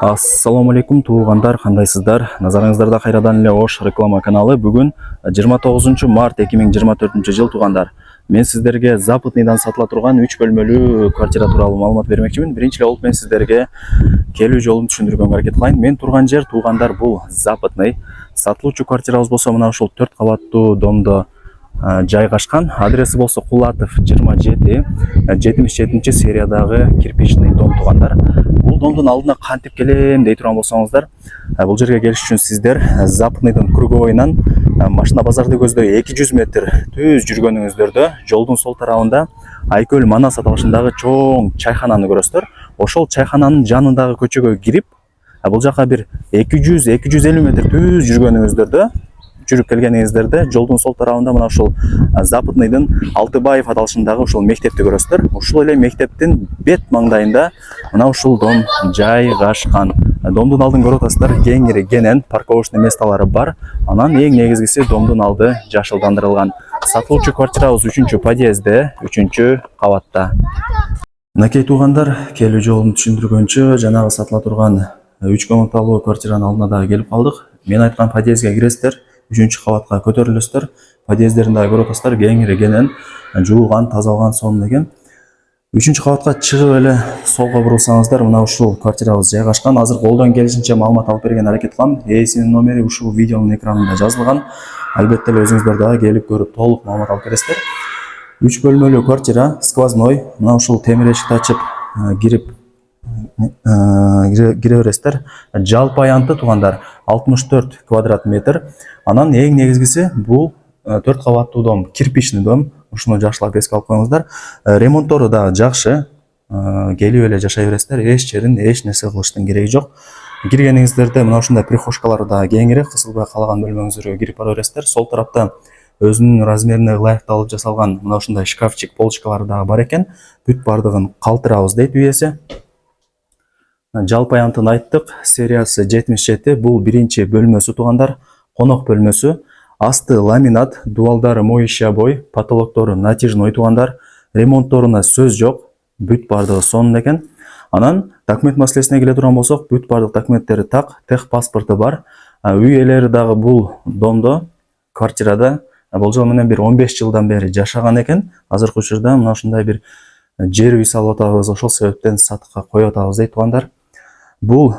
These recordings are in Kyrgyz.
Ассаламу алейкум туугандар, кандайсыздар? Назарыңыздарда кайрадан эле Ош реклама каналы. Бүгүн 29 март 2024 жыл туугандар. Мен сиздерге Западныйдан сатыла турган 3 бөлмөлүү квартира тууралуу маалымат бермекчимин. Биринчи эле болуп мен сиздерге келүү жолун түшүндүргөнгө аракет кылайын. Мен турган жер туугандар бул Западный. Сатылуучу квартирабыз болсо мына ушул 4 кабаттуу домдо жайгашкан. Адреси болсо Кулатов 27, 77 сериядагы кирпичный дом туугандар. Бул домдун алдына кантип келем дей турган болсоңуздар, бул жерге келиш үчүн сиздер Западныйдын круговойунан машина базарды көздөй 200 метр түз жүргөнүңүздөрдө жолдун сол тарабында Айкөл Манас аталышындагы чоң чайхананы көрөсүздөр. Ошол чайхананын жанындагы көчөгө кирип, бул жака бир 200-250 метр түз жүргөнүңүздөрдө жүрүп келгениңиздерде жолдун сол тарабында мына ушул Западныйдын Алтыбаев аталышындагы ушул мектепти көрөсүздөр. Ушул эле мектептин бет маңдайында мына ушул дом жайгашкан. Домдун алдын көрүп атасыздар, кеңири кенен, парковочный месталары бар. Анан эң негизгиси домдун алды жашылдандырылган. Сатылуучу квартирабыз 3-подъездде, 3-кабатта. Мынакей туугандар, келүү жолун түшүндүргөнчө жанагы сатыла турган 3 комнаталуу квартиранын алдына дагы келип калдык. Мен айткан подъездге киресиздер, 3-кабатка көтөрүлөсүздөр. Подъезддерин дагы көрүп атасыздар, кеңири кенен, жуулган, тазалган сонун экен. 3-кабатка чыгып эле солго бурулсаңыздар, мына ушул квартирабыз жайгашкан. Азыр колдон келишинче маалымат алып берген аракет кылам. Ээсинин номери ушул видеонун экранында жазылган. Албетте эле өзүңүздөр дагы келип көрүп толук маалымат алып бересиздер. 3 бөлмөлүү квартира, сквозной. Мына ушул темир эшикти ачып кире бересиздер. Жалпы аянты туугандар 64 квадрат метр. Анан эң негизгиси бул 4 кабаттуу дом, кирпичный дом. Ушуну жакшылап эске алып коюңуздар. Ремонттору да жакшы. Келип эле жашай бересиздер. Эч жерин эч нерсе кылыштын кереги жок. Киргениңиздерде мына ушундай прихожкалары да кеңири, кысылбай калаган бөлмөңүзгө кирип бара бересиздер. Сол тарапта өзүнүн размерине ылайыкталып жасалган мына ушундай шкафчик, полочкалары дагы бар экен. Бүт бардыгын калтырабыз дейт үйеси. Жалпы аянтын айттык, сериясы 77, бул биринчи бөлмөсү туугандар, конок бөлмөсү. Асты ламинат, дуалдары моющий обой, потолоктору натяжной туугандар. Ремонтторуна сөз жок, бүт бардыгы сонун экен. Анан документ маселесине келе турган болсок, бүт бардык документтери так, тех паспорту бар. Үй ээлери дагы бул домдо, квартирада болжол менен бир 15 жылдан бери жашаган экен. Азыркы учурда мына ушундай бир жер үй салып атабыз, ошол себептен сатыкка коюп атабыз дейт туугандар. Бул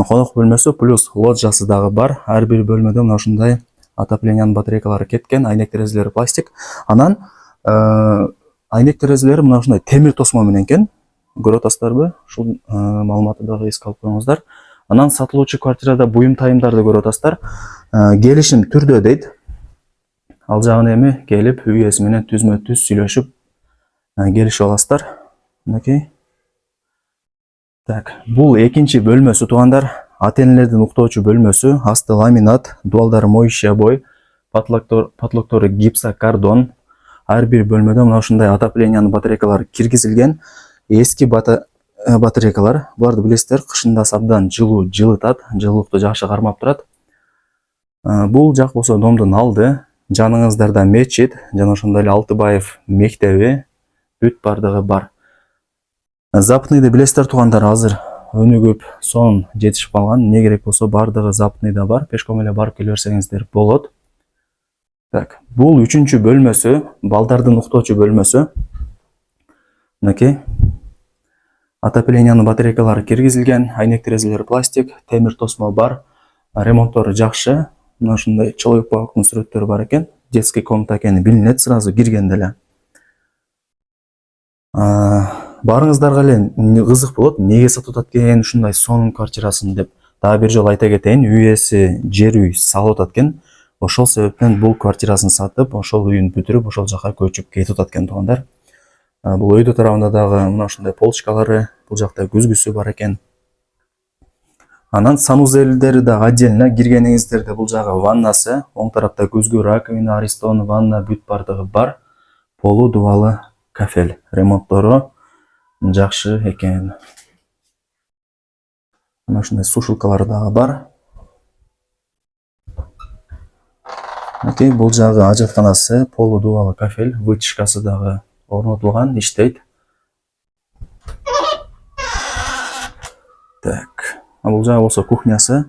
конок бөлмөсү плюс лоджиясы дагы бар. Ар бир бөлмөдө мына ушундай отоплениянын батарейкалары кеткен, айнек терезелери пластик. Анан айнек терезелери мына ушундай темир тосмо менен экен. Көрүп атасыздарбы? Ушул маалыматты дагы эске алып коюңуздар. Анан сатылуучу квартирада буюм тайымдарды көрүп атасыздар. Келишим түрдө дейт. Ал жагын эми келип үй ээси менен түзмө-түз сүйлөшүп келишип аласыздар. Мынакей. Так, бул экинчи бөлмөсү туугандар. Ата-энелердин уктоочу бөлмөсү, асты ламинат, дуалдары моющий обой, потолоктору гипсокартон. Ар бир бөлмөдө мына ушундай отоплениянын батарейкалары киргизилген. Эски батарейкалар. Буларды билесиздер, кышында абдан жылуу жылытат, жылуулукту жакшы кармап турат. Бул жак болсо домдун алды, жаныңыздарда мечит, жана ошондой эле Алтыбаев мектеби, бүт бардыгы бар. Западныйды билесиздер туугандар, азыр өнүгүп, сонун жетишип калган. Не керек болсо бардыгы Западныйда бар. Пешком эле барып келе берсеңиздер болот. Так, бул 3-чү бөлмөсү, балдардын уктоочу бөлмөсү. Мынакей. Отоплениянын батарейкалары киргизилген, айнек терезелери пластик, темир тосмо бар. Ремонттору жакшы. Мына ушундай Человек-пауктун сүрөттөрү бар экен. Детский комната экени билинет сразу киргенде эле. Барыңыздарга эле кызык болот, эмнеге сатып атат экен ушундай сонун квартирасын деп. Дагы бир жолу айта кетейин, үй ээси жер үй салып атат экен. Ошол себептен бул квартирасын сатып, ошол үйүн бүтүрүп, ошол жака көчүп кетип атат экен туугандар. Бул өйдө тарабында дагы мына ушундай полочкалары, бул жакта күзгүсү бар экен. Анан санузелдери дагы отдельно. Киргениңиздерде бул жагы ваннасы, оң тарапта күзгү, раковина, аристон, ванна, бүт бардыгы бар. Полу, дубалы, кафель. Ремонттору жакшы экен. Мына ушундай сушилкалары дагы бар. Окей, бул жагы ажатканасы, полу, дубалы, кафель, вытяжкасы дагы орнотулган, иштейт. Так, Бул жагы болсо кухнясы.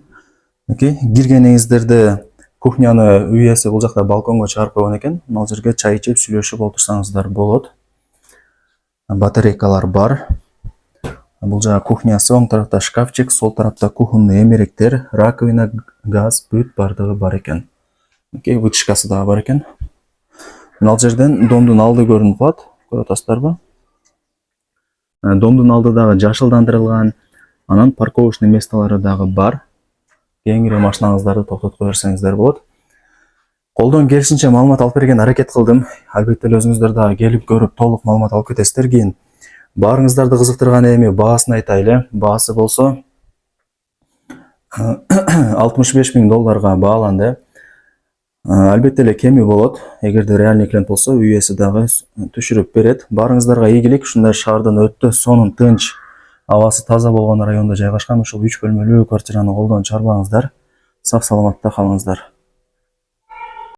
Киргениңиздерде кухняны үй ээси бул жакта балконго чыгарып койгон экен. Ал жерге чай ичип сүйлөшүп отурсаңыздар болот. Батарейкалар бар. Бул жагы кухнясы, оң тарапта шкафчик, сол тарапта кухонный эмеректер, раковина, газ, бүт бардыгы бар экен. Вытяжкасы дагы бар экен. Ал жерден домдун алды көрүнүп калат. Көрүп атасыздарбы? Домдун алды дагы жашылдандырылган. Анан парковочный местолары дагы бар. Кеңири машинаңыздарды токтоткой берсеңиздер болот. Колдон келишинче маалымат алып берген аракет кылдым. Албетте өзүңүздөр дагы келип көрүп толук маалымат алып кетесиздер. Кийин баарыңыздарды кызыктырган эми баасын айтайлы. Баасы болсо $65.000 бааланды. Албетте эле кеми болот. Эгерде реальный клиент болсо, үй ээси дагы түшүрүп берет. Баарыңыздарга ийгилик. Ушундай шаардын өтө сонун, тынч, абасы таза болгон райондо жайгашкан ушул 3 бөлмөлүү квартираны колдон чыгарбаңыздар. Сак саламатта калыңыздар.